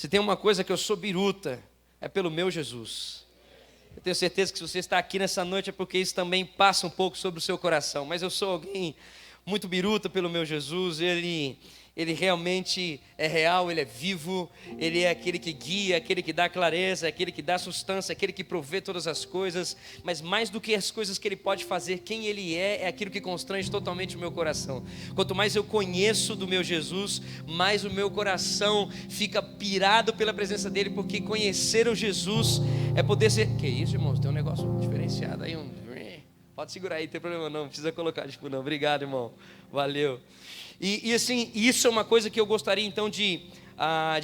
Se tem uma coisa que eu sou biruta, é pelo meu Jesus. Eu tenho certeza que se você está aqui nessa noite é porque isso também passa um pouco sobre o seu coração. Mas eu sou alguém muito biruta pelo meu Jesus. Ele realmente é real, Ele é vivo. Ele é aquele que guia, aquele que dá clareza, aquele que dá sustância, aquele que provê todas as coisas. Mas mais do que as coisas que Ele pode fazer, quem Ele é aquilo que constrange totalmente o meu coração. Quanto mais eu conheço do meu Jesus, mais o meu coração fica pirado pela presença dEle, porque conhecer o Jesus é poder ser... Que isso, irmãos? Tem um negócio diferenciado aí, Pode segurar aí, não tem problema não precisa colocar, não. Obrigado, irmão. Valeu. E assim, isso é uma coisa que eu gostaria então de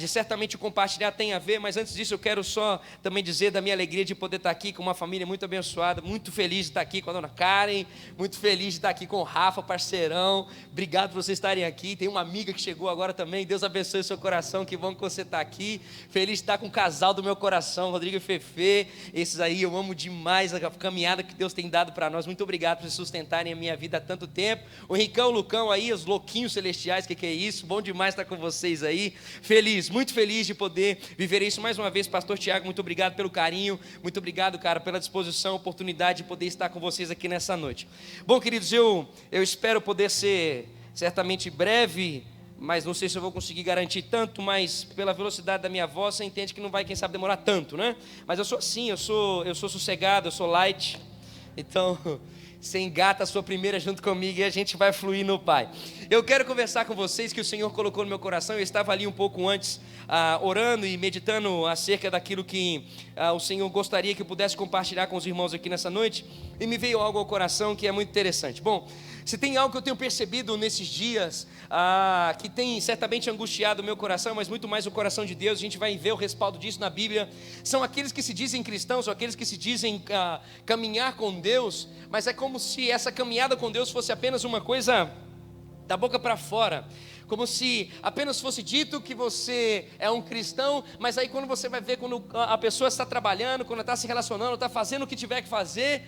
certamente compartilhar, tem a ver, mas antes disso eu quero só também dizer da minha alegria de poder estar aqui com uma família muito abençoada, muito feliz de estar aqui com a dona Karen, muito feliz de estar aqui com o Rafa, parceirão. Obrigado por vocês estarem aqui. Tem uma amiga que chegou agora também, Deus abençoe o seu coração, que bom que você está aqui. Feliz de estar com o casal do meu coração, Rodrigo e Fefe. Esses aí eu amo demais a caminhada que Deus tem dado para nós. Muito obrigado por sustentarem a minha vida há tanto tempo. O Ricão, o Lucão aí, os louquinhos celestiais, que é isso? Bom demais estar com vocês aí. Feliz, muito feliz de poder viver isso mais uma vez. Pastor Tiago, muito obrigado pelo carinho, muito obrigado, cara, pela disposição, oportunidade de poder estar com vocês aqui nessa noite. Bom, queridos, eu espero poder ser certamente breve, mas não sei se eu vou conseguir garantir tanto, mas pela velocidade da minha voz, você entende que não vai, quem sabe, demorar tanto, né? Mas eu sou assim, eu sou sossegado, eu sou light, então... Você engata a sua primeira junto comigo e a gente vai fluir no Pai. Eu quero conversar com vocês que o Senhor colocou no meu coração. Eu estava ali um pouco antes, orando e meditando acerca daquilo que o Senhor gostaria que eu pudesse compartilhar com os irmãos aqui nessa noite. E me veio algo ao coração que é muito interessante. Bom, se tem algo que eu tenho percebido nesses dias, que tem certamente angustiado o meu coração, mas muito mais o coração de Deus, a gente vai ver o respaldo disso na Bíblia, são aqueles que se dizem cristãos, ou aqueles que se dizem caminhar com Deus, mas é como se essa caminhada com Deus fosse apenas uma coisa da boca para fora, como se apenas fosse dito que você é um cristão, mas aí quando você vai ver, quando a pessoa está trabalhando, quando está se relacionando, está fazendo o que tiver que fazer,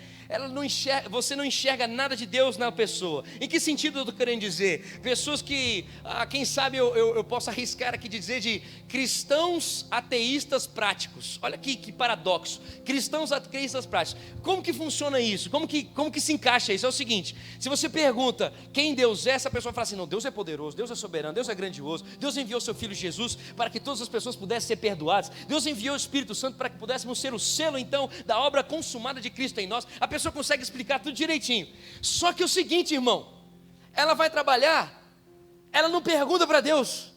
você não enxerga nada de Deus na pessoa. Em que sentido eu estou querendo dizer? Pessoas que, quem sabe eu posso arriscar aqui de dizer de cristãos ateístas práticos. Olha que paradoxo, cristãos ateístas práticos. Como que funciona isso? Como que se encaixa isso? É o seguinte, se você pergunta quem Deus é, essa pessoa fala assim, não, Deus é poderoso, Deus é soberano, Deus é grandioso, Deus enviou seu Filho Jesus para que todas as pessoas pudessem ser perdoadas, Deus enviou o Espírito Santo para que pudéssemos ser o selo então da obra consumada de Cristo em nós. A pessoa consegue explicar tudo direitinho, só que é o seguinte, irmão, ela vai trabalhar, ela não pergunta para Deus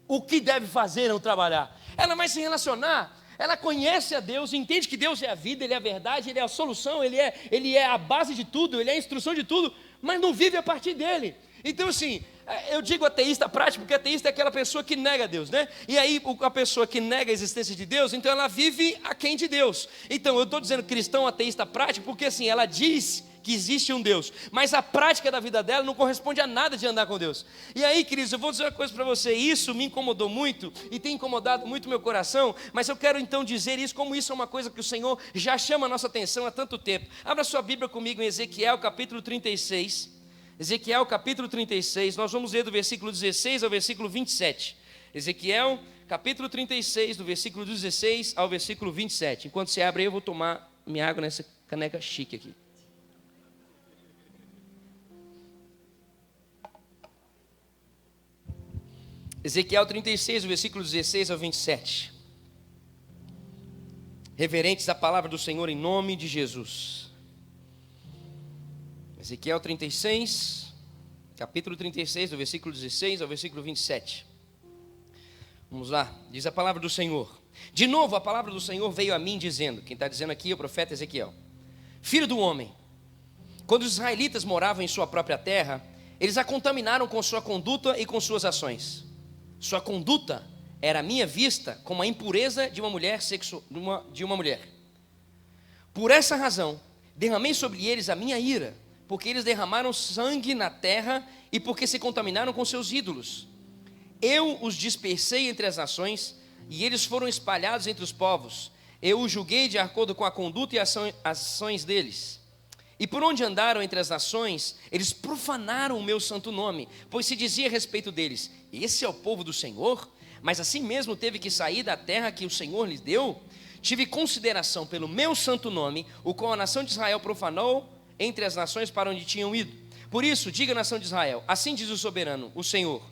o que deve fazer ao trabalhar, ela vai se relacionar, ela conhece a Deus, entende que Deus é a vida, Ele é a verdade, Ele é a solução, Ele é a base de tudo, Ele é a instrução de tudo, mas não vive a partir dEle. Então assim, eu digo ateísta prático, porque ateísta é aquela pessoa que nega Deus, né? E aí a pessoa que nega a existência de Deus, então ela vive aquém de Deus. Então eu estou dizendo cristão ateísta prático, porque assim, ela diz que existe um Deus, mas a prática da vida dela não corresponde a nada de andar com Deus. E aí, queridos, eu vou dizer uma coisa para você, isso me incomodou muito, e tem incomodado muito meu coração, mas eu quero então dizer isso, como isso é uma coisa que o Senhor já chama a nossa atenção há tanto tempo. Abra sua Bíblia comigo em Ezequiel capítulo 36, Ezequiel capítulo 36, nós vamos ler do versículo 16 ao versículo 27. Ezequiel capítulo 36, do versículo 16 ao versículo 27. Enquanto você abre aí, eu vou tomar minha água nessa caneca chique aqui. Ezequiel 36, do versículo 16 ao 27. Reverentes à palavra do Senhor em nome de Jesus. Ezequiel 36, capítulo 36, do versículo 16 ao versículo 27. Vamos lá, diz a palavra do Senhor. De novo a palavra do Senhor veio a mim dizendo, quem está dizendo aqui é o profeta Ezequiel: Filho do homem, quando os israelitas moravam em sua própria terra, eles a contaminaram com sua conduta e com suas ações. Sua conduta era à minha vista como a impureza de uma mulher Por essa razão, derramei sobre eles a minha ira, porque eles derramaram sangue na terra e porque se contaminaram com seus ídolos. Eu os dispersei entre as nações e eles foram espalhados entre os povos. Eu os julguei de acordo com a conduta e ações deles. E por onde andaram entre as nações, eles profanaram o meu santo nome, pois se dizia a respeito deles: esse é o povo do Senhor? mas assim mesmo teve que sair da terra que o Senhor lhes deu. Tive consideração pelo meu santo nome, o qual a nação de Israel profanou entre as nações para onde tinham ido. Por isso, diga, nação de Israel, assim diz o soberano, o Senhor: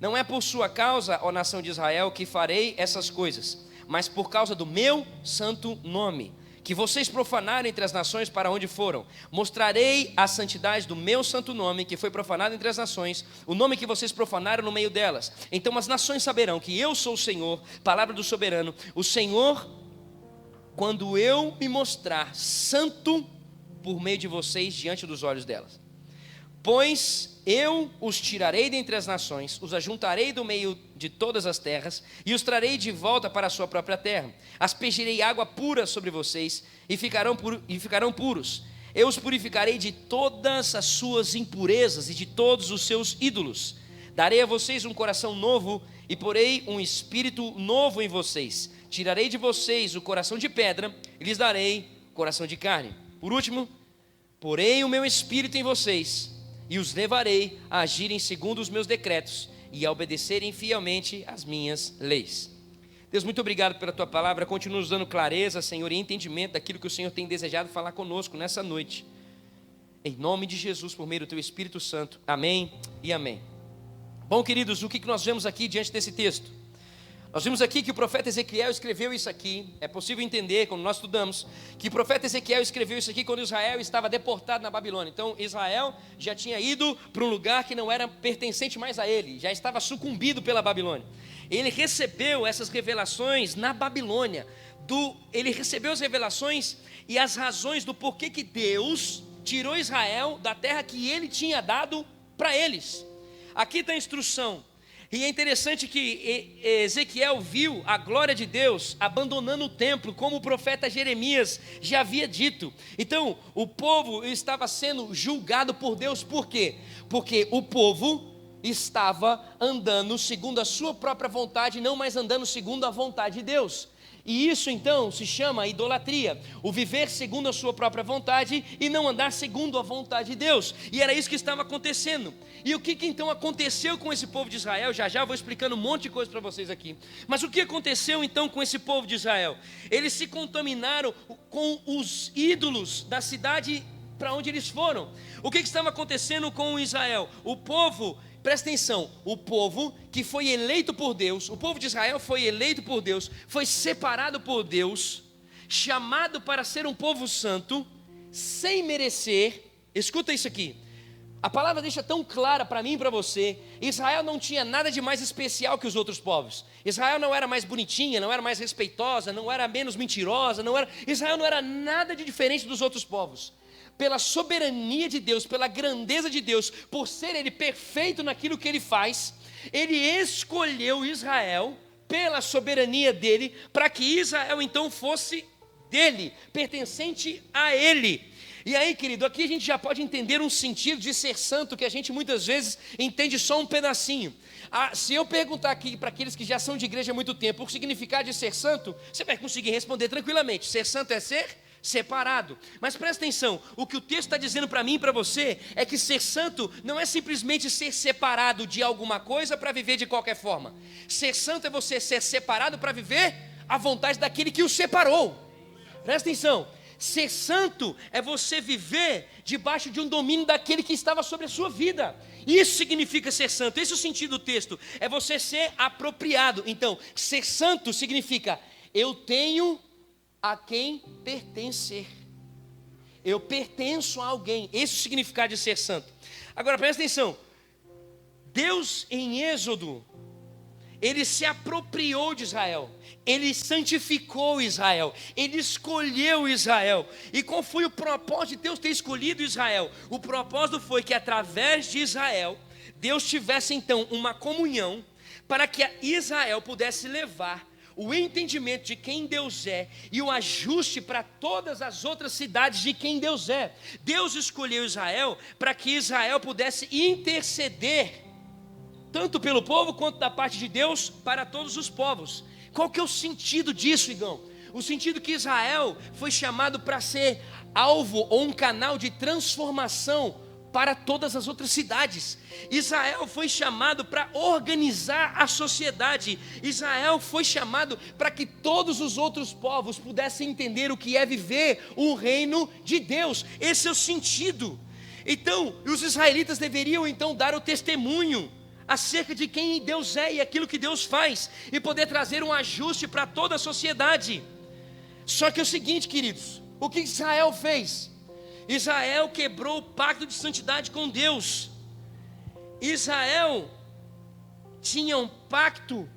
não é por sua causa, ó nação de Israel, que farei essas coisas, mas por causa do meu santo nome, que vocês profanaram entre as nações para onde foram. Mostrarei a santidade do meu santo nome, que foi profanado entre as nações, o nome que vocês profanaram no meio delas. Então as nações saberão que eu sou o Senhor, palavra do soberano, o Senhor, quando eu me mostrar santo por meio de vocês diante dos olhos delas. Pois eu os tirarei dentre as nações, os ajuntarei do meio de todas as terras, e os trarei de volta para a sua própria terra. Aspergirei água pura sobre vocês, e ficarão puros. Eu os purificarei de todas as suas impurezas e de todos os seus ídolos. Darei a vocês um coração novo, e porei um espírito novo em vocês. Tirarei de vocês o coração de pedra, e lhes darei coração de carne. Por último, porei o meu espírito em vocês, e os levarei a agirem segundo os meus decretos, e a obedecerem fielmente as minhas leis. Deus, muito obrigado pela tua palavra. Continua nos dando clareza, Senhor, e entendimento daquilo que o Senhor tem desejado falar conosco nessa noite. Em nome de Jesus, por meio do teu Espírito Santo. Amém e amém. Bom, queridos, o que nós vemos aqui diante desse texto? Nós vimos aqui que o profeta Ezequiel escreveu isso aqui. É possível entender, quando nós estudamos, que o profeta Ezequiel escreveu isso aqui quando Israel estava deportado na Babilônia. Então Israel já tinha ido para um lugar que não era pertencente mais a ele, já estava sucumbido pela Babilônia. Ele recebeu essas revelações na Babilônia. Ele recebeu as revelações e as razões do porquê que Deus tirou Israel da terra que ele tinha dado para eles. Aqui está a instrução. E é interessante que Ezequiel viu a glória de Deus abandonando o templo, como o profeta Jeremias já havia dito. Então, o povo estava sendo julgado por Deus. Por quê? Porque o povo estava andando segundo a sua própria vontade, não mais andando segundo a vontade de Deus. E isso então se chama idolatria, o viver segundo a sua própria vontade e não andar segundo a vontade de Deus. E era isso que estava acontecendo. E o que então aconteceu com esse povo de Israel? Já vou explicando um monte de coisa para vocês aqui. Mas o que aconteceu então com esse povo de Israel? Eles se contaminaram com os ídolos da cidade para onde eles foram. O que estava acontecendo com Israel? O povo, presta atenção, o povo que foi eleito por Deus, o povo de Israel foi eleito por Deus, foi separado por Deus, chamado para ser um povo santo, sem merecer. Escuta isso aqui, a palavra deixa tão clara para mim e para você. Israel não tinha nada de mais especial que os outros povos. Israel não era mais bonitinha, não era mais respeitosa, não era menos mentirosa, Israel não era nada de diferente dos outros povos. Pela soberania de Deus, pela grandeza de Deus, por ser Ele perfeito naquilo que Ele faz, Ele escolheu Israel, pela soberania dEle, para que Israel então fosse dEle, pertencente a Ele. E aí, querido, aqui a gente já pode entender um sentido de ser santo, que a gente muitas vezes entende só um pedacinho. Se eu perguntar aqui para aqueles que já são de igreja há muito tempo, o significado de ser santo, você vai conseguir responder tranquilamente. Ser santo é ser separado. Mas presta atenção, o que o texto está dizendo para mim e para você é que ser santo não é simplesmente ser separado de alguma coisa para viver de qualquer forma. Ser santo é você ser separado para viver a vontade daquele que o separou. Presta atenção, ser santo é você viver debaixo de um domínio daquele que estava sobre a sua vida. Isso significa ser santo, esse é o sentido do texto, é você ser apropriado. Então, ser santo significa, eu tenho a quem pertencer. Eu pertenço a alguém. Esse é o significado de ser santo. Agora presta atenção. Deus em Êxodo, Ele se apropriou de Israel. Ele santificou Israel. Ele escolheu Israel. E qual foi o propósito de Deus ter escolhido Israel? O propósito foi que através de Israel, Deus tivesse então uma comunhão para que Israel pudesse levar o entendimento de quem Deus é e o ajuste para todas as outras cidades de quem Deus é. Deus escolheu Israel para que Israel pudesse interceder, tanto pelo povo quanto da parte de Deus para todos os povos. Qual que é o sentido disso, Igão? O sentido que Israel foi chamado para ser alvo ou um canal de transformação para todas as outras cidades. Israel foi chamado para organizar a sociedade. Israel foi chamado para que todos os outros povos pudessem entender o que é viver o reino de Deus. Esse é o sentido. Então, os israelitas deveriam então dar o testemunho acerca de quem Deus é e aquilo que Deus faz, e poder trazer um ajuste para toda a sociedade. Só que é o seguinte, queridos, o que Israel fez? Israel quebrou o pacto de santidade com Deus. Israel tinha um pacto,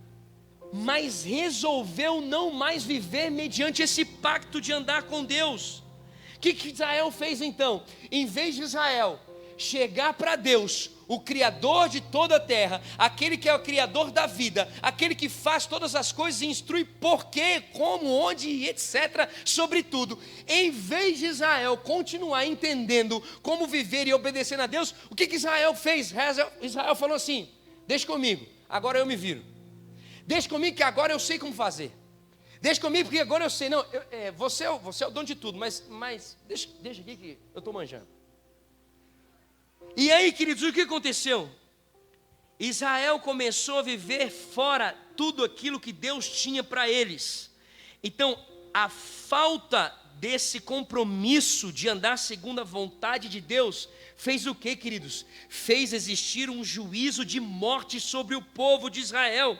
mas resolveu não mais viver mediante esse pacto de andar com Deus. O que Israel fez então? Em vez de Israel chegar para Deus, o Criador de toda a terra, aquele que é o Criador da vida, aquele que faz todas as coisas e instrui porquê, como, onde e etc, sobre tudo, em vez de Israel continuar entendendo como viver e obedecendo a Deus, o que Israel fez? Israel falou assim: deixa comigo, agora eu me viro, deixa comigo que agora eu sei como fazer, deixa comigo porque agora eu sei, não, você é o dono de tudo, mas deixa aqui que eu estou manjando. E aí, queridos, o que aconteceu? Israel começou a viver fora tudo aquilo que Deus tinha para eles. Então, a falta desse compromisso de andar segundo a vontade de Deus fez o que, queridos? Fez existir um juízo de morte sobre o povo de Israel.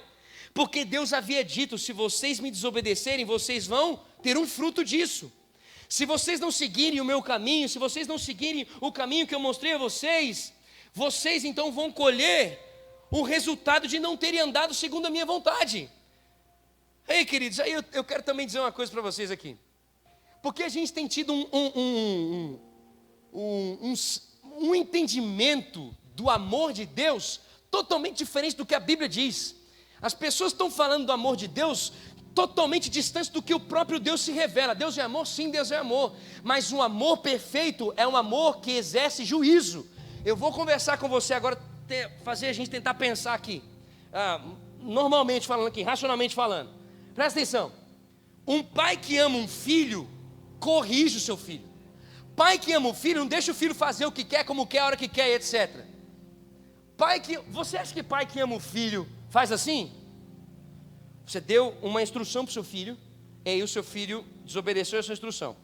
Porque Deus havia dito: se vocês me desobedecerem, vocês vão ter um fruto disso. Se vocês não seguirem o meu caminho, se vocês não seguirem o caminho que eu mostrei a vocês, vocês então vão colher o resultado de não terem andado segundo a minha vontade. Ei, queridos, aí eu quero também dizer uma coisa para vocês aqui. Porque a gente tem tido um entendimento do amor de Deus totalmente diferente do que a Bíblia diz. As pessoas estão falando do amor de Deus totalmente distante do que o próprio Deus se revela. Deus é amor? Sim, Deus é amor. Mas um amor perfeito é um amor que exerce juízo. Eu vou conversar com você agora, fazer a gente tentar pensar aqui. Normalmente falando aqui, racionalmente falando. Presta atenção. Um pai que ama um filho, corrige o seu filho. Pai que ama o filho, não deixa o filho fazer o que quer, como quer, a hora que quer, etc. Você acha que pai que ama o filho faz assim? Você deu uma instrução para o seu filho, e aí o seu filho desobedeceu a sua instrução.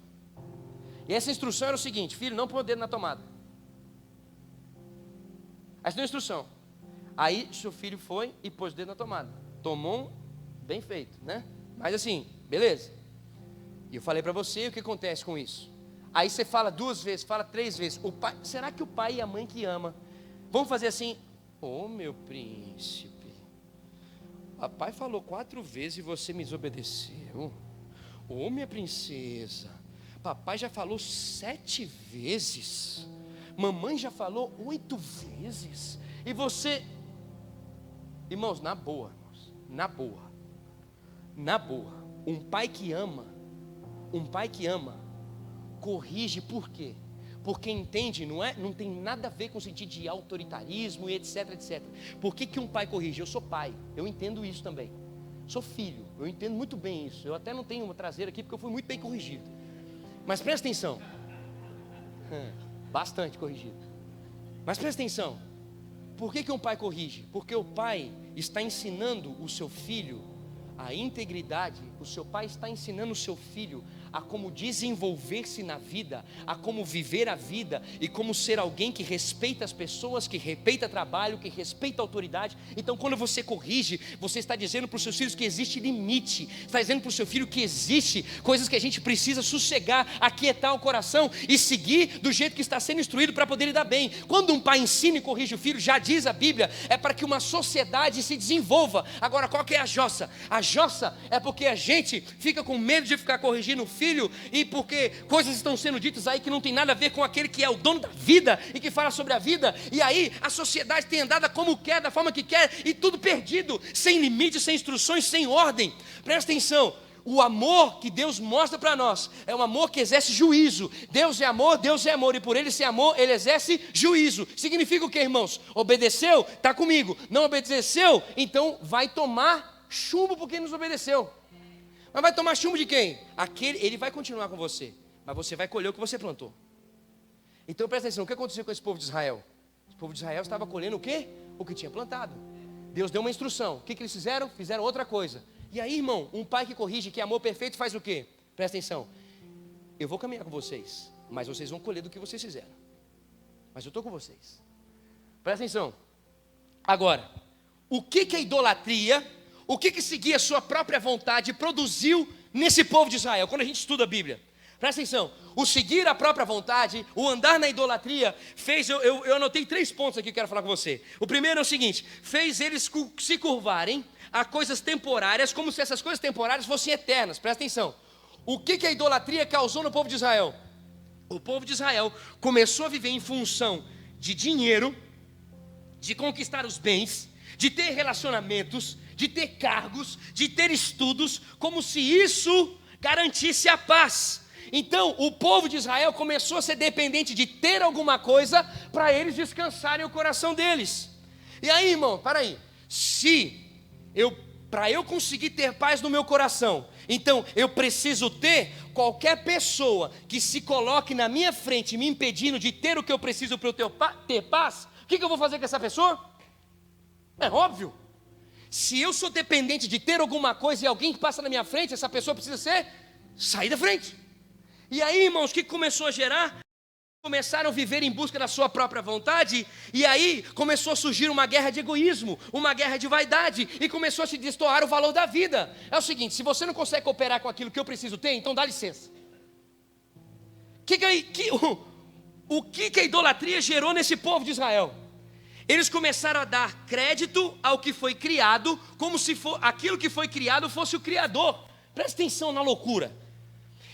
E essa instrução era o seguinte: filho, não põe o dedo na tomada. Essa deu a instrução. Aí seu filho foi e pôs o dedo na tomada. Tomou bem feito, né? Mas assim, beleza. E eu falei para você, o que acontece com isso? Aí você fala 2 vezes, fala 3 vezes. Será que o pai e a mãe que ama vão fazer assim: ô meu príncipe, papai falou 4 vezes e você me desobedeceu. Ô minha princesa, papai já falou 7 vezes. Mamãe já falou 8 vezes. E você... Irmãos, na boa, um pai que ama, corrige. Por quê? Porque entende, não tem nada a ver com o sentido de autoritarismo e etc, etc. Por que um pai corrige? Eu sou pai, eu entendo isso também. Sou filho, eu entendo muito bem isso. Eu até não tenho uma traseira aqui porque eu fui muito bem corrigido. Mas presta atenção. Bastante corrigido. Mas presta atenção. Por que um pai corrige? Porque o pai está ensinando o seu filho a integridade. O seu pai está ensinando o seu filho a como desenvolver-se na vida, a como viver a vida e como ser alguém que respeita as pessoas, que respeita trabalho, que respeita a autoridade. Então, quando você corrige, você está dizendo para os seus filhos que existe limite, está dizendo para o seu filho que existe coisas que a gente precisa sossegar, aquietar o coração e seguir do jeito que está sendo instruído para poder lidar bem. Quando um pai ensina e corrige o filho, já diz a Bíblia, é para que uma sociedade se desenvolva. Agora, qual que é a jossa? A jossa é porque a gente fica com medo de ficar corrigindo o filho, e porque coisas estão sendo ditas aí que não tem nada a ver com aquele que é o dono da vida e que fala sobre a vida, e aí a sociedade tem andado como quer, da forma que quer, e tudo perdido, sem limites, sem instruções, sem ordem. Presta atenção, o amor que Deus mostra para nós é um amor que exerce juízo. Deus é amor, e por ele ser amor, ele exerce juízo. Significa o que, irmãos? Obedeceu? Está comigo. Não obedeceu? Então vai tomar chumbo porque nos obedeceu. Mas vai tomar chumbo de quem? Ele vai continuar com você, mas você vai colher o que você plantou. Então presta atenção, o que aconteceu com esse povo de Israel? O povo de Israel estava colhendo o quê? O que tinha plantado. Deus deu uma instrução. O que eles fizeram? Fizeram outra coisa. E aí, irmão, um pai que corrige, que é amor perfeito, faz o quê? Presta atenção. Eu vou caminhar com vocês, mas vocês vão colher do que vocês fizeram. Mas eu estou com vocês. Presta atenção. Agora, o que a idolatria, o que seguir a sua própria vontade produziu nesse povo de Israel? Quando a gente estuda a Bíblia, presta atenção. O seguir a própria vontade, o andar na idolatria, fez, eu anotei 3 pontos aqui que eu quero falar com você. O primeiro é o seguinte: fez eles se curvarem a coisas temporárias, como se essas coisas temporárias fossem eternas. Presta atenção. O que a idolatria causou no povo de Israel? O povo de Israel começou a viver em função de dinheiro, de conquistar os bens, de ter relacionamentos, de ter cargos, de ter estudos, como se isso garantisse a paz. Então, o povo de Israel começou a ser dependente de ter alguma coisa para eles descansarem o coração deles. E aí, irmão, para aí. Para eu conseguir ter paz no meu coração, então eu preciso ter qualquer pessoa que se coloque na minha frente me impedindo de ter o que eu preciso para eu ter paz. O que eu vou fazer com essa pessoa? É óbvio. Se eu sou dependente de ter alguma coisa e alguém que passa na minha frente, essa pessoa precisa sair da frente. E aí, irmãos, o que começou a gerar? Começaram a viver em busca da sua própria vontade, e aí começou a surgir uma guerra de egoísmo, uma guerra de vaidade, e começou a se destoar o valor da vida. É o seguinte: se você não consegue cooperar com aquilo que eu preciso ter, então dá licença. O que a idolatria gerou nesse povo de Israel? Eles começaram a dar crédito ao que foi criado, como se aquilo que foi criado fosse o Criador. Presta atenção na loucura.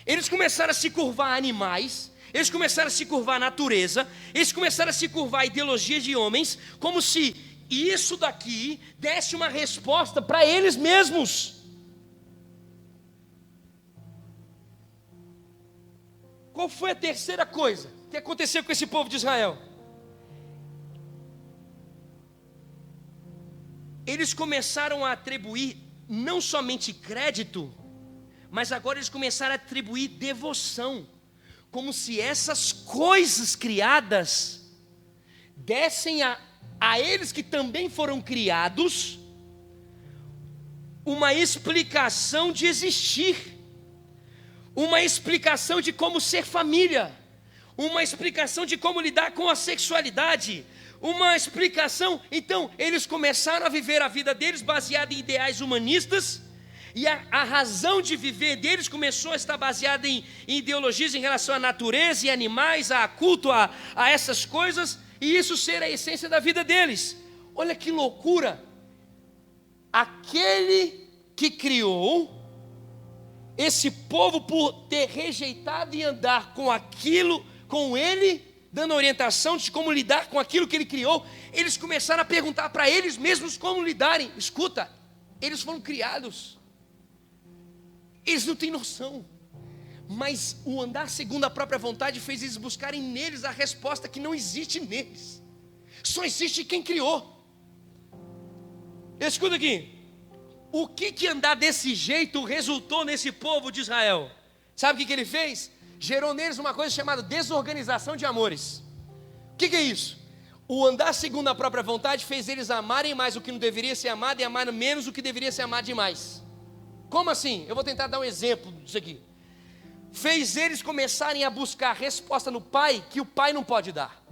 Eles começaram a se curvar a animais, eles começaram a se curvar a natureza, eles começaram a se curvar a ideologias de homens, como se isso daqui desse uma resposta para eles mesmos. Qual foi a terceira coisa que aconteceu com esse povo de Israel? Eles começaram a atribuir não somente crédito, mas agora eles começaram a atribuir devoção, como se essas coisas criadas dessem a eles que também foram criados uma explicação de existir, uma explicação de como ser família, uma explicação de como lidar com a sexualidade, uma explicação. Então eles começaram a viver a vida deles baseada em ideais humanistas, e a razão de viver deles começou a estar baseada em ideologias em relação à natureza e animais, a culto a essas coisas, e isso ser a essência da vida deles. Olha que loucura! Aquele que criou esse povo, por ter rejeitado e andar com aquilo, com ele, dando orientação de como lidar com aquilo que ele criou, eles começaram a perguntar para eles mesmos como lidarem. Escuta, eles foram criados, eles não têm noção, mas o andar segundo a própria vontade fez eles buscarem neles a resposta que não existe neles, só existe quem criou. Escuta aqui, o que andar desse jeito resultou nesse povo de Israel? Sabe o que ele fez? Gerou neles uma coisa chamada desorganização de amores. O que é isso? O andar segundo a própria vontade fez eles amarem mais o que não deveria ser amado e amar menos o que deveria ser amado demais. Como assim? Eu vou tentar dar um exemplo disso aqui. Fez eles começarem a buscar resposta no pai que o pai não pode dar.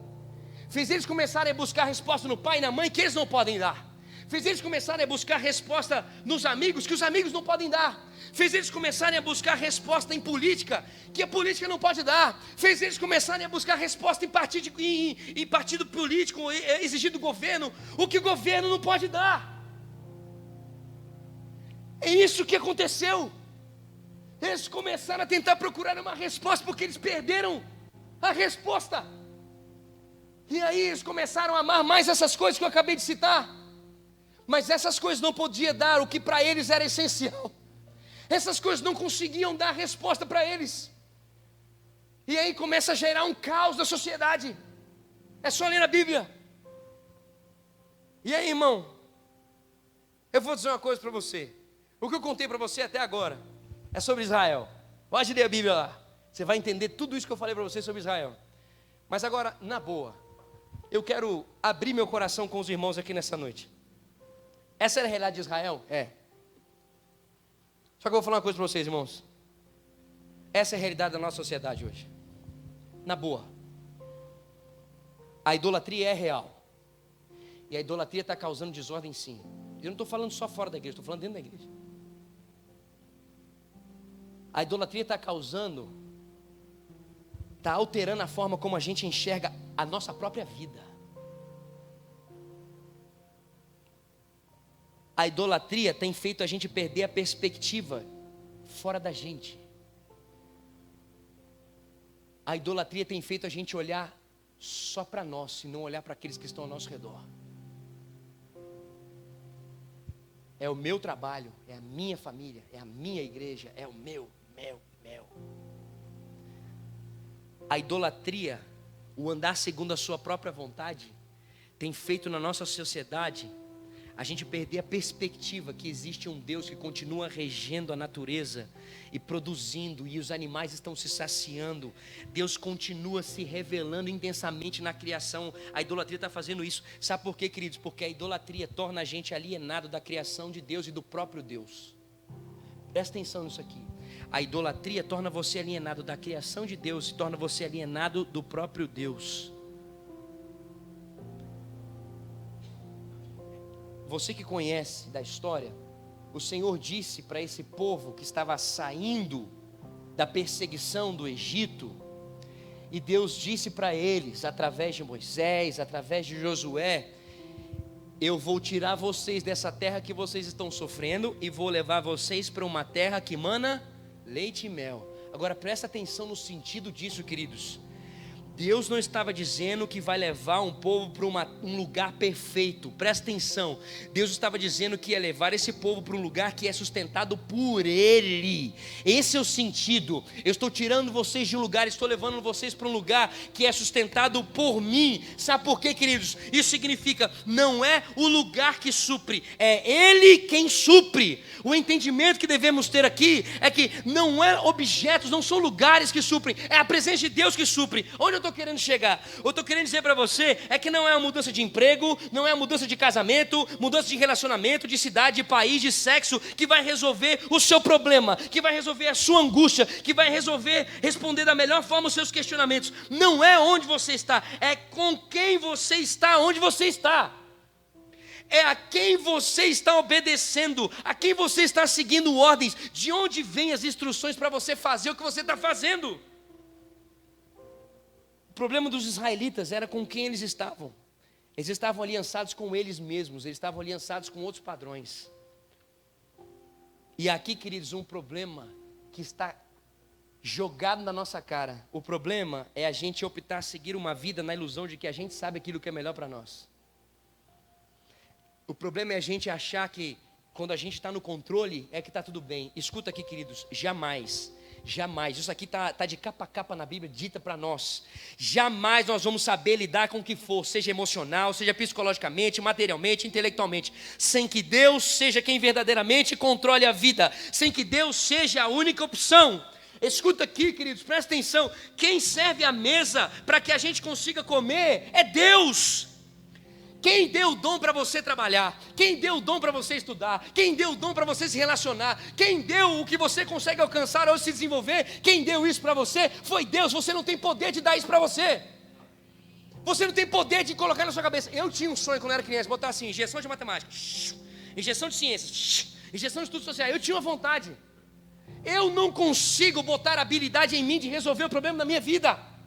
Fez eles começarem a buscar resposta no pai e na mãe que eles não podem dar. Fez eles começarem a buscar resposta nos amigos que os amigos não podem dar. Fez eles começarem a buscar resposta em política que a política não pode dar. Fez eles começarem a buscar resposta em partido político, exigir do governo o que o governo não pode dar. É isso que aconteceu. Eles começaram a tentar procurar uma resposta porque eles perderam a resposta. E aí eles começaram a amar mais essas coisas que eu acabei de citar. Mas essas coisas não podiam dar o que para eles era essencial. Essas coisas não conseguiam dar resposta para eles. E aí começa a gerar um caos na sociedade. É só ler a Bíblia. E aí, irmão, eu vou dizer uma coisa para você. O que eu contei para você até agora é sobre Israel. Pode ler a Bíblia lá. Você vai entender tudo isso que eu falei para você sobre Israel. Mas agora, na boa, eu quero abrir meu coração com os irmãos aqui nessa noite. Essa era a realidade de Israel? É. Só que eu vou falar uma coisa para vocês, irmãos. Essa é a realidade da nossa sociedade hoje. Na boa. A idolatria é real. E a idolatria está causando desordem, sim. Eu não estou falando só fora da igreja, estou falando dentro da igreja. A idolatria está causando, está alterando a forma como a gente enxerga a nossa própria vida. A idolatria tem feito a gente perder a perspectiva fora da gente. A idolatria tem feito a gente olhar só para nós e não olhar para aqueles que estão ao nosso redor. É o meu trabalho, é a minha família, é a minha igreja, é o meu. A idolatria, o andar segundo a sua própria vontade, tem feito na nossa sociedade a gente perder a perspectiva que existe um Deus que continua regendo a natureza e produzindo, e os animais estão se saciando. Deus continua se revelando intensamente na criação. A idolatria está fazendo isso. Sabe por quê, queridos? Porque a idolatria torna a gente alienado da criação de Deus e do próprio Deus. Presta atenção nisso aqui. A idolatria torna você alienado da criação de Deus e torna você alienado do próprio Deus. Você que conhece da história, o Senhor disse para esse povo que estava saindo da perseguição do Egito, e Deus disse para eles, através de Moisés, através de Josué: eu vou tirar vocês dessa terra que vocês estão sofrendo e vou levar vocês para uma terra que mana leite e mel. Agora presta atenção no sentido disso, queridos. Deus não estava dizendo que vai levar um povo para um lugar perfeito. Presta atenção. Deus estava dizendo que ia levar esse povo para um lugar que é sustentado por Ele. Esse é o sentido. Eu estou tirando vocês de um lugar, estou levando vocês para um lugar que é sustentado por mim. Sabe por quê, queridos? Isso significa, não é o lugar que supre, é Ele quem supre. O entendimento que devemos ter aqui é que não é objetos, não são lugares que suprem, é a presença de Deus que supre. Onde eu estou querendo chegar? Eu estou querendo dizer para você é que não é a mudança de emprego, não é a mudança de casamento, mudança de relacionamento, de cidade, de país, de sexo, que vai resolver o seu problema, que vai resolver a sua angústia, que vai responder da melhor forma os seus questionamentos. Não é onde você está, é com quem você está, onde você está. É a quem você está obedecendo, a quem você está seguindo ordens, de onde vêm as instruções para você fazer o que você está fazendo. O problema dos israelitas era com quem eles estavam. Eles estavam aliançados com eles mesmos, eles estavam aliançados com outros padrões. E aqui, queridos, um problema que está jogado na nossa cara. O problema é a gente optar a seguir uma vida na ilusão de que a gente sabe aquilo que é melhor para nós. O problema é a gente achar que quando a gente está no controle é que está tudo bem. Escuta aqui, queridos, jamais, isso aqui está de capa a capa na Bíblia, dita para nós. Jamais nós vamos saber lidar com o que for, seja emocional, seja psicologicamente, materialmente, intelectualmente, sem que Deus seja quem verdadeiramente controle a vida, sem que Deus seja a única opção. Escuta aqui, queridos, presta atenção. Quem serve a mesa para que a gente consiga comer é Deus. Quem deu o dom para você trabalhar? Quem deu o dom para você estudar? Quem deu o dom para você se relacionar? Quem deu o que você consegue alcançar ou se desenvolver? Quem deu isso para você? Foi Deus. Você não tem poder de dar isso para você. Você não tem poder de colocar na sua cabeça. Eu tinha um sonho quando era criança, botar assim, injeção de matemática, injeção de ciências, injeção de estudos sociais. Eu tinha uma vontade. Eu não consigo botar habilidade em mim de resolver o problema da minha vida.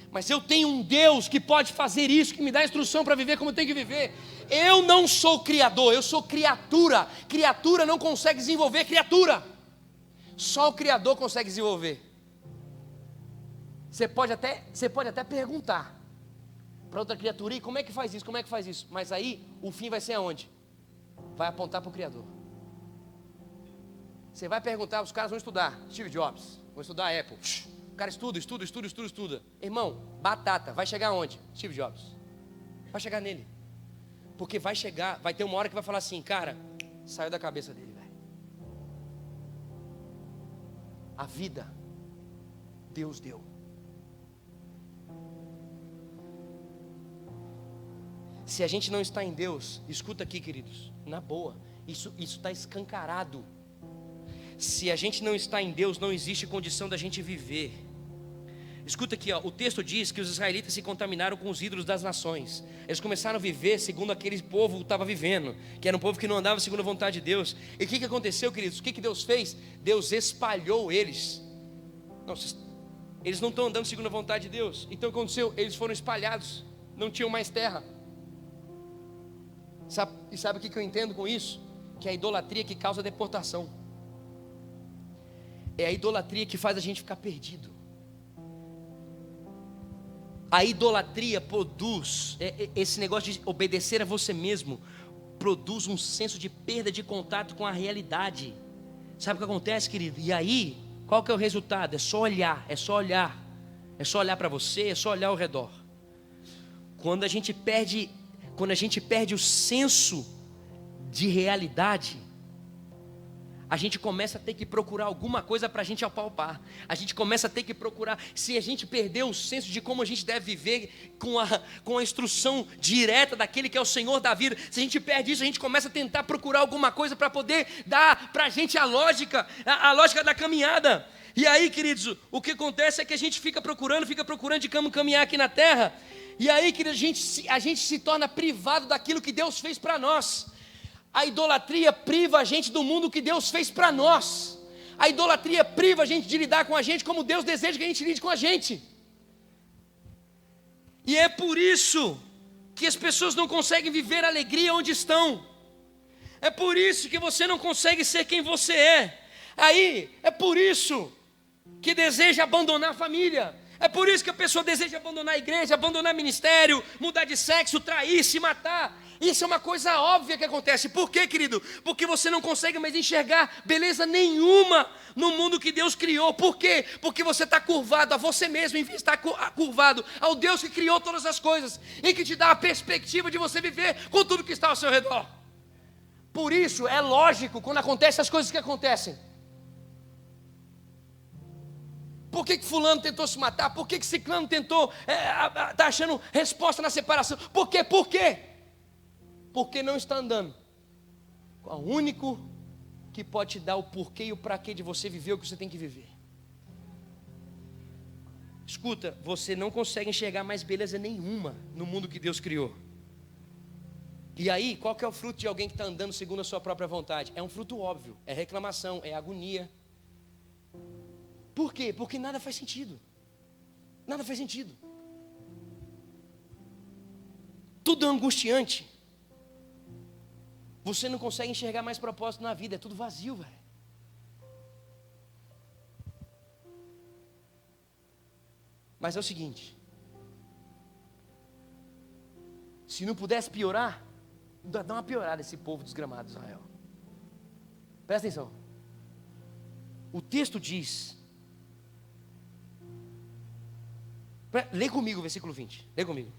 Mas eu tenho um Deus que pode fazer isso, que me dá instrução para viver como eu tenho que viver. Eu não sou criador, eu sou criatura. Criatura não consegue desenvolver criatura. Só o Criador consegue desenvolver. Você pode até perguntar para outra criatura: e como é que faz isso? Como é que faz isso? Mas aí o fim vai ser aonde? Vai apontar para o Criador. Você vai perguntar, os caras vão estudar Steve Jobs, vão estudar Apple. O cara estuda. Irmão, batata, vai chegar aonde? Steve Jobs. Vai chegar nele. Porque vai ter uma hora que vai falar assim: cara, saiu da cabeça dele, velho. A vida, Deus deu. Se a gente não está em Deus, escuta aqui, queridos, na boa, isso está escancarado. Se a gente não está em Deus, não existe condição da gente viver. Escuta aqui, ó, o texto diz que os israelitas se contaminaram com os ídolos das nações. Eles começaram a viver segundo aquele povo estava vivendo, que era um povo que não andava segundo a vontade de Deus. E o que aconteceu, queridos? O que Deus fez? Deus espalhou eles. Não, eles não estão andando segundo a vontade de Deus. Então o que aconteceu? Eles foram espalhados, não tinham mais terra. E sabe o que eu entendo com isso? Que é a idolatria que causa deportação. É a idolatria que faz a gente ficar perdido. A idolatria produz, esse negócio de obedecer a você mesmo, produz um senso de perda de contato com a realidade. Sabe o que acontece, querido? E aí, qual que é o resultado? É só olhar, é só olhar. É só olhar para você, é só olhar ao redor. Quando a gente perde o senso de realidade, a gente começa a ter que procurar alguma coisa para a gente apalpar. A gente começa a ter que procurar. Se a gente perder o senso de como a gente deve viver com a instrução direta daquele que é o Senhor da vida, se a gente perde isso, a gente começa a tentar procurar alguma coisa para poder dar para a gente a lógica da caminhada. E aí, queridos, o que acontece é que a gente fica procurando de como caminhar aqui na terra. E aí, queridos, a gente se torna privado daquilo que Deus fez para nós. A idolatria priva a gente do mundo que Deus fez para nós. A idolatria priva a gente de lidar com a gente como Deus deseja que a gente lide com a gente. E é por isso que as pessoas não conseguem viver a alegria onde estão. É por isso que você não consegue ser quem você é. Aí, é por isso que deseja abandonar a família. É por isso que a pessoa deseja abandonar a igreja, abandonar o ministério, mudar de sexo, trair, se matar. Isso é uma coisa óbvia que acontece. Por quê, querido? Porque você não consegue mais enxergar beleza nenhuma no mundo que Deus criou. Por quê? Porque você está curvado a você mesmo, em vez de estar curvado ao Deus que criou todas as coisas e que te dá a perspectiva de você viver com tudo que está ao seu redor. Por isso é lógico quando acontecem as coisas que acontecem. Por que fulano tentou se matar? Por que ciclano tentou, está achando resposta na separação? Por quê? Por quê? Porque não está andando com o único que pode te dar o porquê e o para quê de você viver o que você tem que viver. Escuta, você não consegue enxergar mais beleza nenhuma no mundo que Deus criou. E aí, qual que é o fruto de alguém que está andando segundo a sua própria vontade? É um fruto óbvio, é reclamação, é agonia. Por quê? Porque nada faz sentido. Nada faz sentido. Tudo é angustiante. Você não consegue enxergar mais propósito na vida, é tudo vazio, velho. Mas é o seguinte: se não pudesse piorar, dá uma piorada esse povo desgramado de Israel. Presta atenção. O texto diz, lê comigo o versículo 20, lê comigo,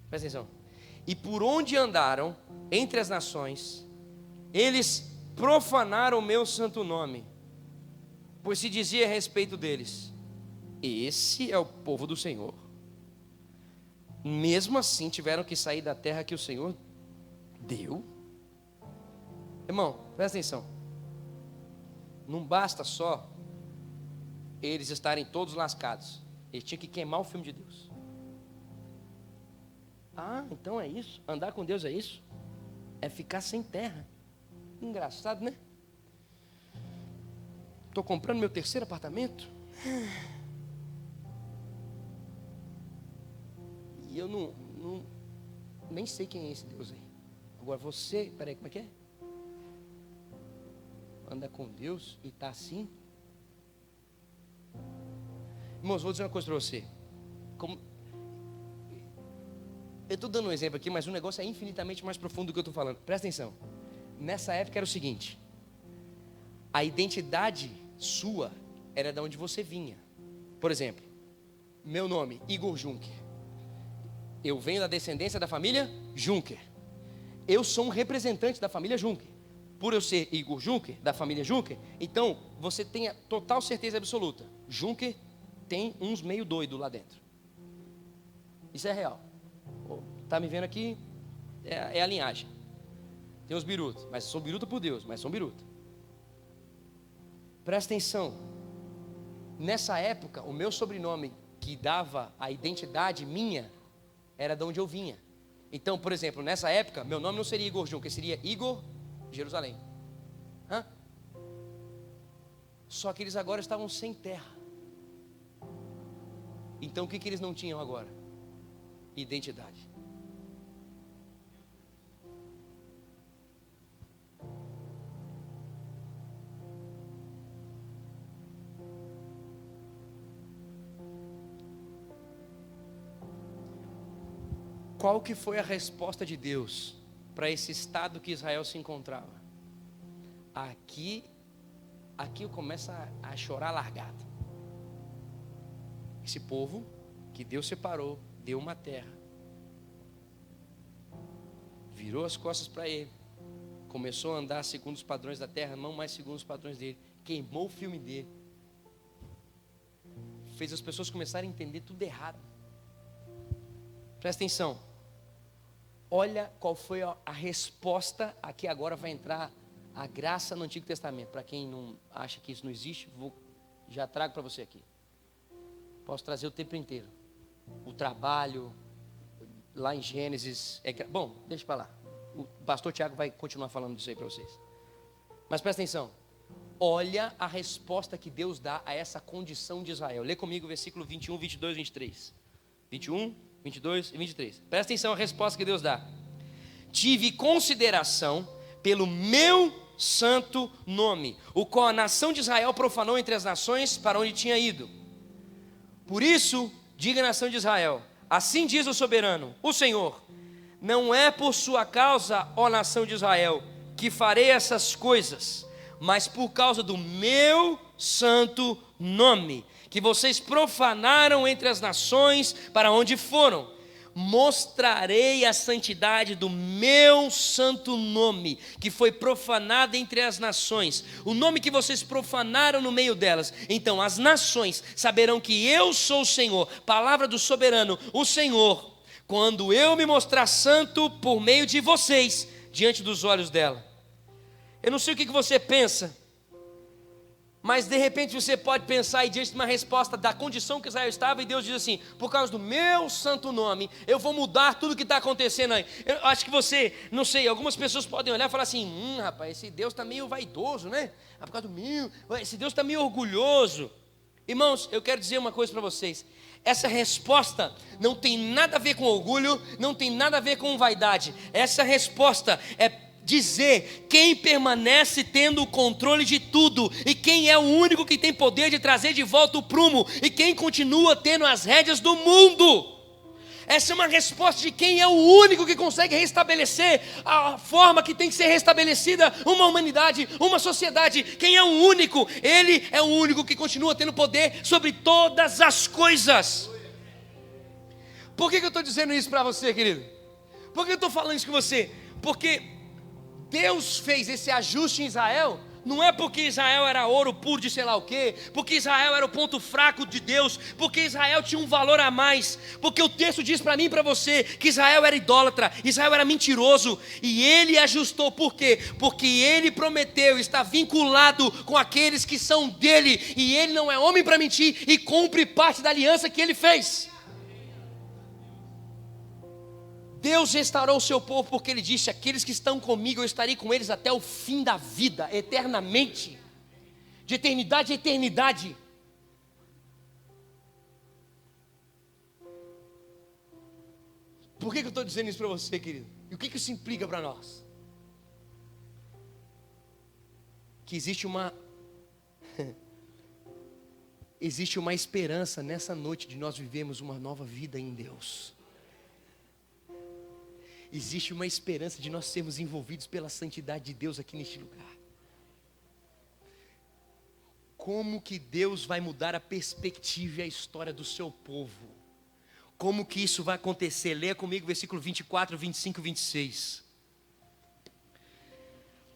presta atenção. E por onde andaram entre as nações, eles profanaram o meu santo nome, pois se dizia a respeito deles: esse é o povo do Senhor. Mesmo assim tiveram que sair da terra que o Senhor deu. Irmão, presta atenção. Não basta só eles estarem todos lascados, eles tinham que queimar o filme de Deus. Ah, então é isso? Andar com Deus é isso? É ficar sem terra. Engraçado, né? Estou comprando meu terceiro apartamento. E eu nem sei quem é esse Deus aí. Agora você, peraí, como é que é? Anda com Deus e está assim? Irmãos, vou dizer uma coisa para você. Eu estou dando um exemplo aqui, mas o negócio é infinitamente mais profundo do que eu estou falando. Presta atenção. Nessa época era o seguinte: a identidade sua era de onde você vinha. Por exemplo, meu nome, Igor Juncker. Eu venho da descendência da família Juncker. Eu sou um representante da família Juncker. Por eu ser Igor Juncker, da família Juncker, então você tem a total certeza absoluta: Juncker tem uns meio doido lá dentro. Isso é real. Está me vendo aqui? É a linhagem. Tem os birutas, mas são biruta por Deus, mas são biruta. Presta atenção. Nessa época, o meu sobrenome que dava a identidade minha era de onde eu vinha. Então, por exemplo, nessa época, meu nome não seria Igor Jun, que seria Igor Jerusalém. Só que eles agora estavam sem terra. Então, o que eles não tinham agora? Identidade. Qual que foi a resposta de Deus para esse estado que Israel se encontrava? Aqui começa a chorar largado. Esse povo que Deus separou, deu uma terra, virou as costas para ele, começou a andar segundo os padrões da terra, não mais segundo os padrões dele, queimou o filme dele, fez as pessoas começarem a entender tudo errado. Presta atenção. Olha qual foi a resposta. Aqui agora vai entrar a graça no Antigo Testamento. Para quem não acha que isso não existe, já trago para você aqui. Posso trazer o tempo inteiro. O trabalho, lá em Gênesis. Bom, deixa para lá. O pastor Tiago vai continuar falando disso aí para vocês. Mas presta atenção. Olha a resposta que Deus dá a essa condição de Israel. Lê comigo o versículo 21, 22, 23. 21, 22 e 23. Presta atenção a resposta que Deus dá. Tive consideração pelo meu santo nome, o qual a nação de Israel profanou entre as nações para onde tinha ido. Por isso, diga a nação de Israel: assim diz o soberano, o Senhor: não é por sua causa, ó nação de Israel, que farei essas coisas, mas por causa do meu santo nome, que vocês profanaram entre as nações para onde foram. Mostrarei a santidade do meu santo nome, que foi profanado entre as nações, o nome que vocês profanaram no meio delas. Então as nações saberão que eu sou o Senhor, palavra do soberano, o Senhor, quando eu me mostrar santo por meio de vocês, diante dos olhos dela. Eu não sei o que você pensa, mas de repente você pode pensar aí diante de uma resposta da condição que Israel estava, e Deus diz assim: por causa do meu santo nome, eu vou mudar tudo que está acontecendo aí. Eu acho que você, não sei, algumas pessoas podem olhar e falar assim: rapaz, esse Deus está meio vaidoso, né? Por causa do meu, esse Deus está meio orgulhoso. Irmãos, eu quero dizer uma coisa para vocês: essa resposta não tem nada a ver com orgulho, não tem nada a ver com vaidade. Essa resposta é dizer quem permanece tendo o controle de tudo, e quem é o único que tem poder de trazer de volta o prumo, e quem continua tendo as rédeas do mundo. Essa é uma resposta de quem é o único que consegue restabelecer a forma que tem que ser restabelecida uma humanidade, uma sociedade. Quem é o único? Ele é o único que continua tendo poder sobre todas as coisas. Por que eu estou dizendo isso para você, querido? Por que eu estou falando isso com você? Porque Deus fez esse ajuste em Israel, não é porque Israel era ouro puro de sei lá o quê, porque Israel era o ponto fraco de Deus, porque Israel tinha um valor a mais, porque o texto diz para mim e para você que Israel era idólatra, Israel era mentiroso, e ele ajustou. Por quê? Porque ele prometeu estar vinculado com aqueles que são dele, e ele não é homem para mentir, e cumpre parte da aliança que ele fez. Deus restaurou o seu povo porque Ele disse: aqueles que estão comigo, eu estarei com eles até o fim da vida, eternamente, de eternidade a eternidade. Por que eu estou dizendo isso para você, querido? E o que isso implica para nós? Que existe uma esperança nessa noite de nós vivermos uma nova vida em Deus. Existe uma esperança de nós sermos envolvidos pela santidade de Deus aqui neste lugar. Como que Deus vai mudar a perspectiva e a história do seu povo? Como que isso vai acontecer? Leia comigo versículo 24, 25 e 26.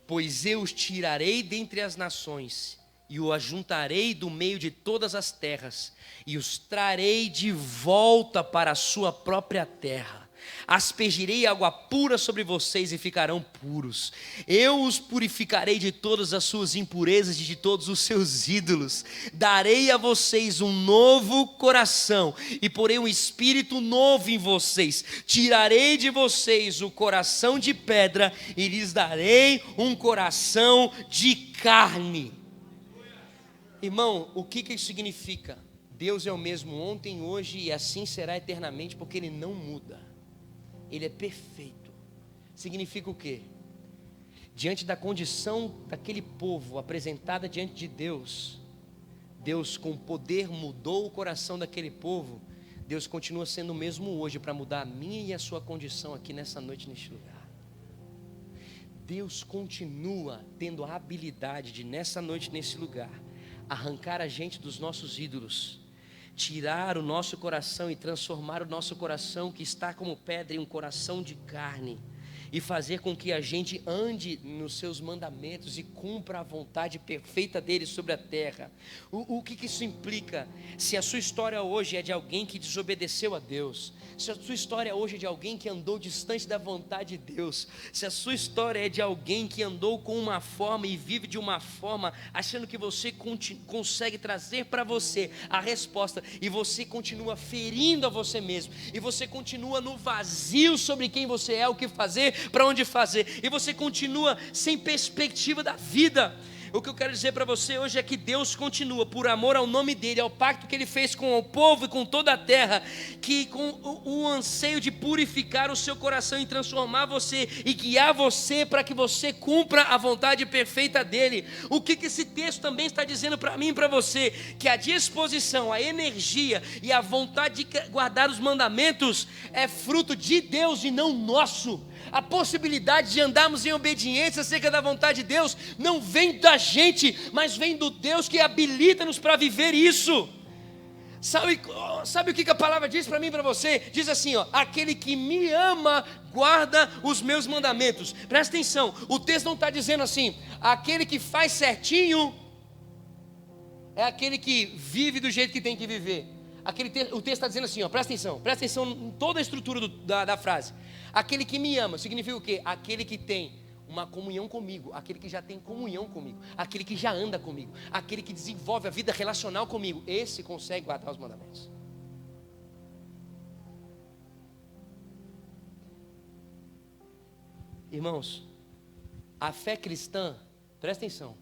Pois eu os tirarei dentre as nações e o ajuntarei do meio de todas as terras, e os trarei de volta para a sua própria terra. Aspergirei água pura sobre vocês e ficarão puros. Eu os purificarei de todas as suas impurezas e de todos os seus ídolos. Darei a vocês um novo coração e porei um espírito novo em vocês. Tirarei de vocês o coração de pedra e lhes darei um coração de carne. Irmão, o que isso significa? Deus é o mesmo ontem, hoje e assim será eternamente, porque Ele não muda. Ele é perfeito. Significa o quê? Diante da condição daquele povo apresentada diante de Deus, Deus com poder mudou o coração daquele povo. Deus continua sendo o mesmo hoje para mudar a minha e a sua condição aqui nessa noite, neste lugar. Deus continua tendo a habilidade de nessa noite, nesse lugar, arrancar a gente dos nossos ídolos, tirar o nosso coração e transformar o nosso coração que está como pedra em um coração de carne, e fazer com que a gente ande nos seus mandamentos e cumpra a vontade perfeita dele sobre a terra. O que isso implica? Se a sua história hoje é de alguém que desobedeceu a Deus, se a sua história hoje é de alguém que andou distante da vontade de Deus, se a sua história é de alguém que andou com uma forma e vive de uma forma, achando que você consegue trazer para você a resposta, e você continua ferindo a você mesmo, e você continua no vazio sobre quem você é, o que fazer, para onde fazer, e você continua sem perspectiva da vida. O que eu quero dizer para você hoje é que Deus continua, por amor ao nome dEle, ao pacto que Ele fez com o povo e com toda a terra, que com o anseio de purificar o seu coração e transformar você e guiar você para que você cumpra a vontade perfeita dEle. O que esse texto também está dizendo para mim e para você? Que a disposição, a energia e a vontade de guardar os mandamentos é fruto de Deus e não nosso. A possibilidade de andarmos em obediência acerca da vontade de Deus não vem da gente, mas vem do Deus que habilita-nos para viver isso. Sabe o que a palavra diz para mim e para você? Diz assim, ó: aquele que me ama guarda os meus mandamentos. Presta atenção, o texto não está dizendo assim, aquele que faz certinho é aquele que vive do jeito que tem que viver. O texto está dizendo assim, ó, presta atenção em toda a estrutura da frase. Aquele que me ama, significa o quê? Aquele que tem uma comunhão comigo, aquele que já tem comunhão comigo, aquele que já anda comigo, aquele que desenvolve a vida relacional comigo, esse consegue guardar os mandamentos. Irmãos, a fé cristã, presta atenção,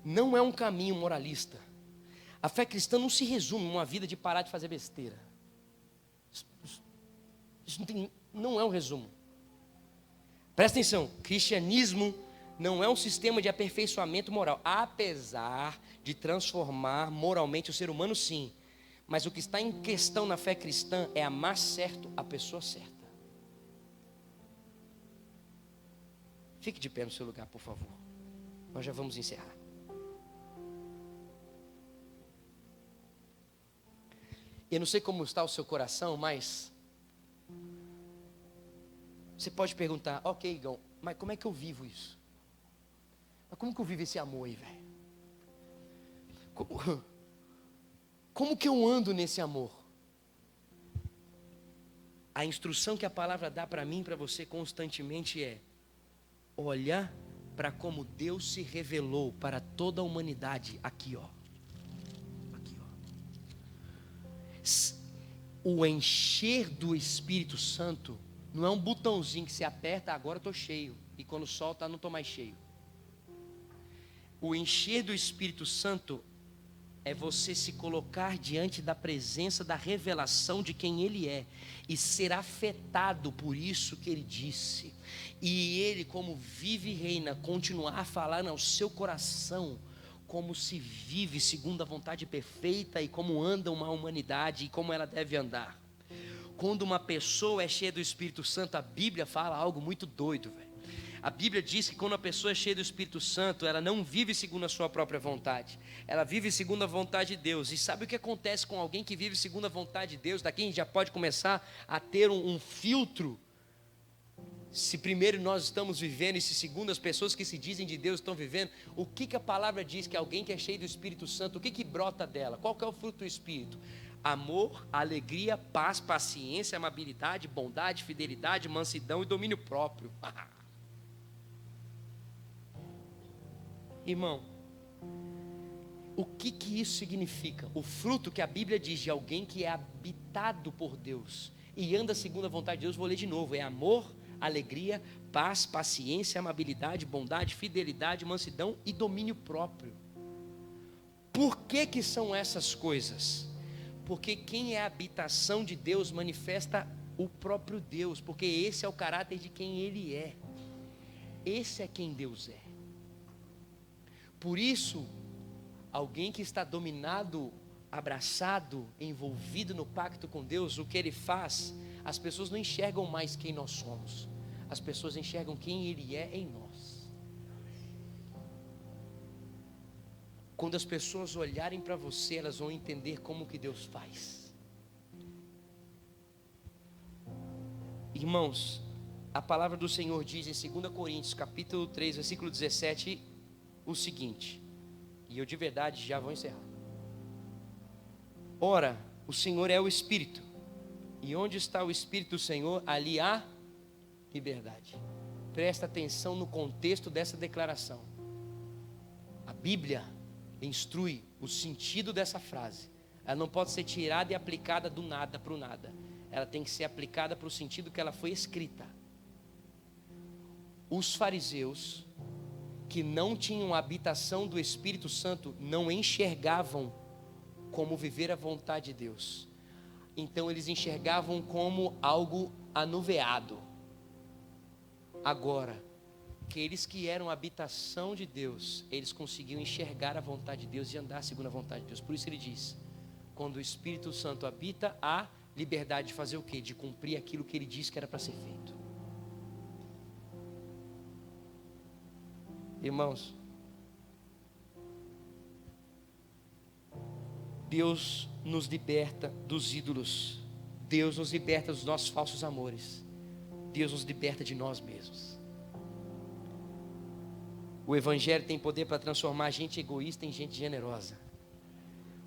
não é um caminho moralista. A fé cristã não se resume a uma vida de parar de fazer besteira. Isso não é um resumo. Presta atenção, cristianismo não é um sistema de aperfeiçoamento moral, apesar de transformar moralmente o ser humano, sim. Mas o que está em questão na fé cristã é amar certo a pessoa certa. Fique de pé no seu lugar, por favor. Nós já vamos encerrar. Eu não sei como está o seu coração, mas você pode perguntar, ok, Igão, mas como é que eu vivo isso? Mas como que eu vivo esse amor aí, velho? Como que eu ando nesse amor? A instrução que a palavra dá para mim e para você constantemente é: olhar para como Deus se revelou para toda a humanidade aqui, ó. O encher do Espírito Santo não é um botãozinho que você aperta, agora eu estou cheio, e quando solta, não estou mais cheio. O encher do Espírito Santo é você se colocar diante da presença, da revelação de quem Ele é, e ser afetado por isso que Ele disse, e Ele, como vive e reina, continuar a falar ao seu coração como se vive segundo a vontade perfeita e como anda uma humanidade e como ela deve andar. Quando uma pessoa é cheia do Espírito Santo, a Bíblia fala algo muito doido, velho. A Bíblia diz que quando a pessoa é cheia do Espírito Santo, ela não vive segundo a sua própria vontade, ela vive segundo a vontade de Deus. E sabe o que acontece com alguém que vive segundo a vontade de Deus? Daqui a gente já pode começar a ter um filtro Se primeiro nós estamos vivendo e se segundo as pessoas que se dizem de Deus estão vivendo, o que a palavra diz que alguém que é cheio do Espírito Santo, o que brota dela? Qual que é o fruto do Espírito? Amor, alegria, paz, paciência, amabilidade, bondade, fidelidade, mansidão e domínio próprio. Irmão, o que isso significa? O fruto que a Bíblia diz de alguém que é habitado por Deus e anda segundo a vontade de Deus, vou ler de novo, é amor, alegria, paz, paciência, amabilidade, bondade, fidelidade, mansidão e domínio próprio. Por que são essas coisas? Porque quem é a habitação de Deus manifesta o próprio Deus, porque esse é o caráter de quem Ele é. Esse é quem Deus é. Por isso, alguém que está dominado, abraçado, envolvido no pacto com Deus, o que ele faz, as pessoas não enxergam mais quem nós somos, as pessoas enxergam quem Ele é em nós. Quando as pessoas olharem para você, elas vão entender como que Deus faz. Irmãos, a palavra do Senhor diz em 2 Coríntios, capítulo 3, versículo 17, o seguinte, e eu de verdade já vou encerrar. Ora, o Senhor é o Espírito, e onde está o Espírito do Senhor, ali há liberdade. Presta atenção no contexto dessa declaração. A Bíblia instrui o sentido dessa frase. Ela não pode ser tirada e aplicada do nada para o nada. Ela tem que ser aplicada para o sentido que ela foi escrita. Os fariseus, que não tinham a habitação do Espírito Santo, não enxergavam como viver a vontade de Deus. Então eles enxergavam como algo anuviado. Agora, aqueles que eram a habitação de Deus, eles conseguiam enxergar a vontade de Deus e andar segundo a vontade de Deus. Por isso ele diz, quando o Espírito Santo habita, há liberdade de fazer o quê? De cumprir aquilo que ele disse que era para ser feito. Irmãos, Deus nos liberta dos ídolos, Deus nos liberta dos nossos falsos amores, Deus nos liberta de nós mesmos. O Evangelho tem poder para transformar gente egoísta em gente generosa.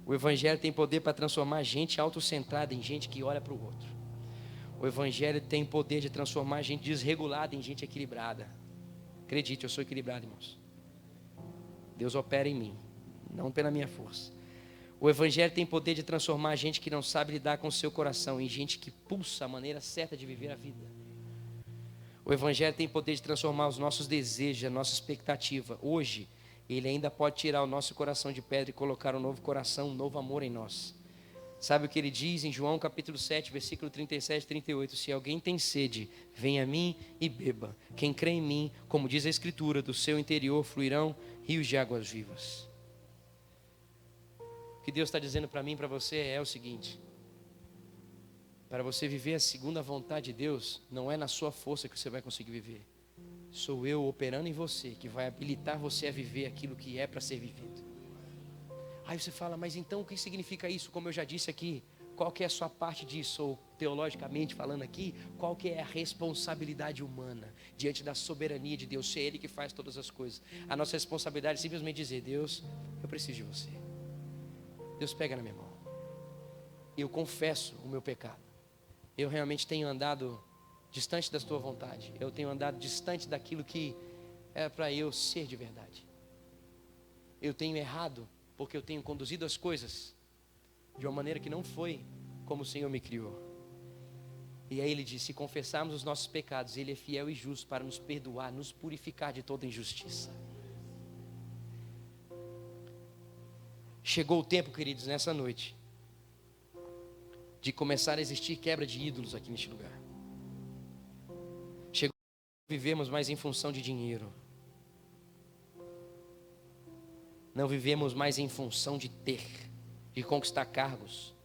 O Evangelho tem poder para transformar gente autocentrada em gente que olha para o outro. O Evangelho tem poder de transformar gente desregulada em gente equilibrada. Acredite, eu sou equilibrado, irmãos. Deus opera em mim, não pela minha força. O Evangelho tem poder de transformar gente que não sabe lidar com o seu coração em gente que pulsa a maneira certa de viver a vida. O Evangelho tem poder de transformar os nossos desejos, a nossa expectativa. Hoje, Ele ainda pode tirar o nosso coração de pedra e colocar um novo coração, um novo amor em nós. Sabe o que Ele diz em João capítulo 7, versículo 37 e 38? Se alguém tem sede, venha a mim e beba. Quem crê em mim, como diz a Escritura, do seu interior fluirão rios de águas vivas. O que Deus está dizendo para mim e para você é o seguinte: para você viver a segunda vontade de Deus, não é na sua força que você vai conseguir viver. Sou eu operando em você, que vai habilitar você a viver aquilo que é para ser vivido. Aí você fala, mas então o que significa isso? Como eu já disse aqui, qual que é a sua parte disso? Ou teologicamente falando aqui, qual que é a responsabilidade humana diante da soberania de Deus? Se é Ele que faz todas as coisas. A nossa responsabilidade é simplesmente dizer, Deus, eu preciso de você. Deus, pega na minha mão. Eu confesso o meu pecado. Eu realmente tenho andado distante da tua vontade. Eu tenho andado distante daquilo que é para eu ser de verdade. Eu tenho errado porque eu tenho conduzido as coisas de uma maneira que não foi como o Senhor me criou. E aí ele diz, se confessarmos os nossos pecados, Ele é fiel e justo para nos perdoar, nos purificar de toda injustiça. Chegou o tempo, queridos, nessa noite, de começar a existir quebra de ídolos aqui neste lugar. Chegou a vivermos mais em função de dinheiro. Não vivemos mais em função de ter, de conquistar cargos.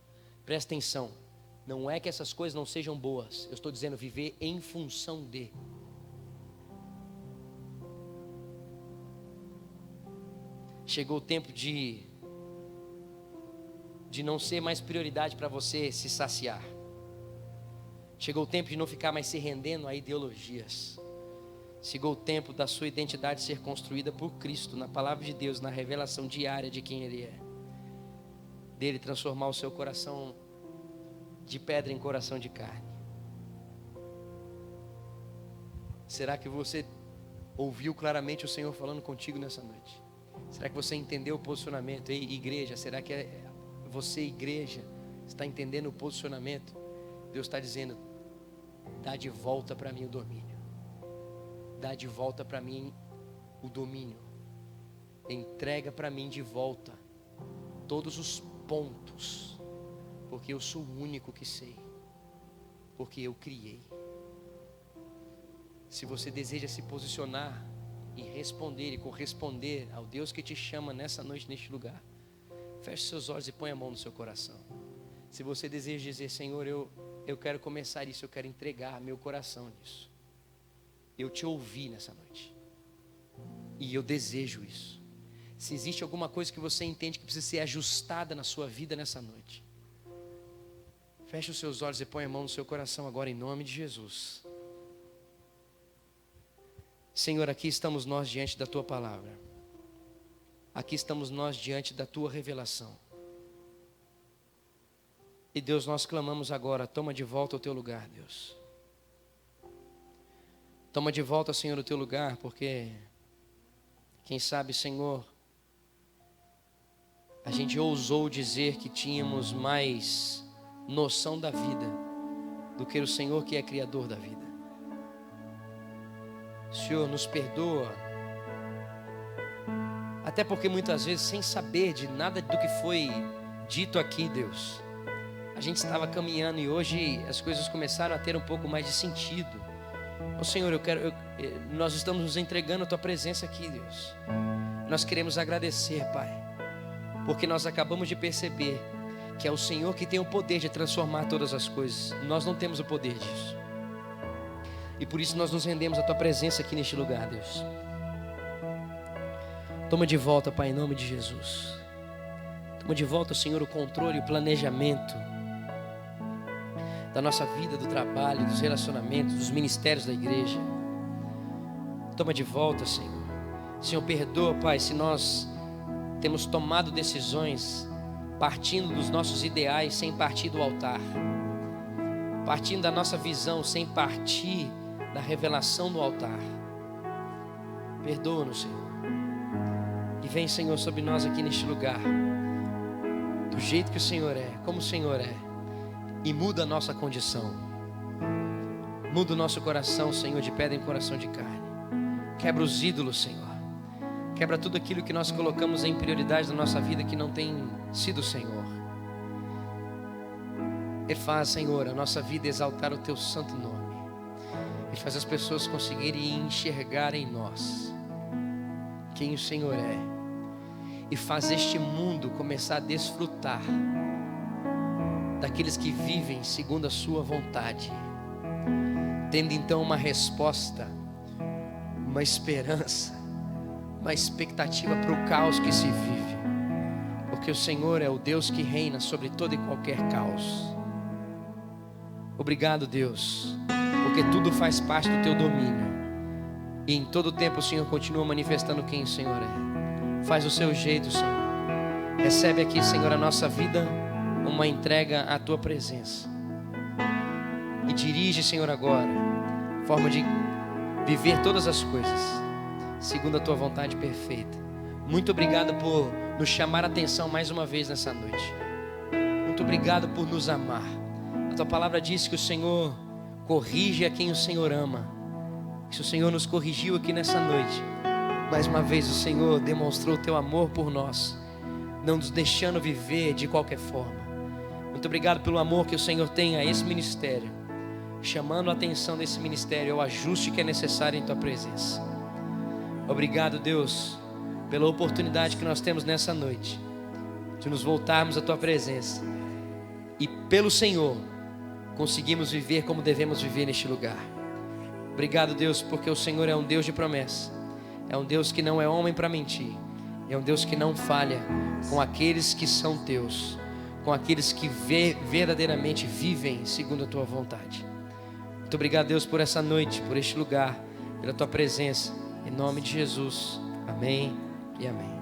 Presta atenção, não é que essas coisas não sejam boas. Eu estou dizendo viver em função de. Chegou o tempo de não ser mais prioridade para você se saciar. Chegou o tempo de não ficar mais se rendendo a ideologias. Chegou o tempo da sua identidade ser construída por Cristo, na palavra de Deus, na revelação diária de quem Ele é. Dele transformar o seu coração de pedra em coração de carne. Será que você ouviu claramente o Senhor falando contigo nessa noite? Será que você entendeu o posicionamento? Ei, igreja, será que você, igreja, está entendendo o posicionamento? Deus está dizendo: dá de volta para mim o domínio. Dá de volta para mim o domínio. Entrega para mim de volta todos os pontos, porque eu sou o único que sei, porque eu criei. Se você deseja se posicionar e responder e corresponder ao Deus que te chama nessa noite, neste lugar, feche seus olhos e põe a mão no seu coração. Se você deseja dizer: Senhor, eu quero começar isso, eu quero entregar meu coração nisso. Eu te ouvi nessa noite e eu desejo isso. Se existe alguma coisa que você entende que precisa ser ajustada na sua vida nessa noite, feche os seus olhos e põe a mão no seu coração agora, em nome de Jesus. Senhor, aqui estamos nós diante da Tua palavra. Aqui estamos nós diante da Tua revelação. E Deus, nós clamamos agora: toma de volta o Teu lugar, Deus. Toma de volta, Senhor, o Teu lugar, porque quem sabe, Senhor, a gente ousou dizer que tínhamos mais noção da vida do que o Senhor, que é Criador da vida. Senhor, nos perdoa, até porque muitas vezes, sem saber de nada do que foi dito aqui, Deus, a gente estava caminhando e hoje as coisas começaram a ter um pouco mais de sentido. Ô Senhor, nós estamos nos entregando a Tua presença aqui, Deus. Nós queremos agradecer, Pai, porque nós acabamos de perceber que é o Senhor que tem o poder de transformar todas as coisas. Nós não temos o poder disso. E por isso nós nos rendemos à Tua presença aqui neste lugar, Deus. Toma de volta, Pai, em nome de Jesus. Toma de volta, Senhor, o controle, o planejamento da nossa vida, do trabalho, dos relacionamentos, dos ministérios da igreja. Toma de volta, Senhor. Senhor, perdoa, Pai, se nós temos tomado decisões partindo dos nossos ideais sem partir do altar, partindo da nossa visão sem partir da revelação do altar. Perdoa-nos, Senhor, e vem, Senhor, sobre nós aqui neste lugar, do jeito que o Senhor é, como o Senhor é, e muda a nossa condição, muda o nosso coração, Senhor, de pedra em coração de carne. Quebra os ídolos, Senhor, quebra tudo aquilo que nós colocamos em prioridade na nossa vida que não tem sido o Senhor. E faz, Senhor, a nossa vida exaltar o Teu santo nome, e faz as pessoas conseguirem enxergar em nós quem o Senhor é, e faz este mundo começar a desfrutar daqueles que vivem segundo a Sua vontade, tendo então uma resposta, uma esperança, uma expectativa para o caos que se vive, porque o Senhor é o Deus que reina sobre todo e qualquer caos. Obrigado, Deus, porque tudo faz parte do Teu domínio, e em todo tempo o Senhor continua manifestando quem o Senhor é. Faz o Seu jeito, Senhor. Recebe aqui, Senhor, a nossa vida, uma entrega à Tua presença, e dirige, Senhor, agora a forma de viver todas as coisas segundo a Tua vontade perfeita. Muito obrigado por nos chamar a atenção mais uma vez nessa noite. Muito obrigado por nos amar. A Tua palavra diz que o Senhor corrige a quem o Senhor ama. Se o Senhor nos corrigiu aqui nessa noite, mais uma vez o Senhor demonstrou o Teu amor por nós, não nos deixando viver de qualquer forma. Muito obrigado pelo amor que o Senhor tem a esse ministério, chamando a atenção desse ministério ao ajuste que é necessário em Tua presença. Obrigado, Deus, pela oportunidade que nós temos nessa noite de nos voltarmos à Tua presença, e pelo Senhor conseguimos viver como devemos viver neste lugar. Obrigado, Deus, porque o Senhor é um Deus de promessa, é um Deus que não é homem para mentir, é um Deus que não falha com aqueles que são Teus, com aqueles que verdadeiramente vivem segundo a Tua vontade. Muito obrigado, Deus, por essa noite, por este lugar, pela tua presença. Em nome de Jesus. Amém e amém.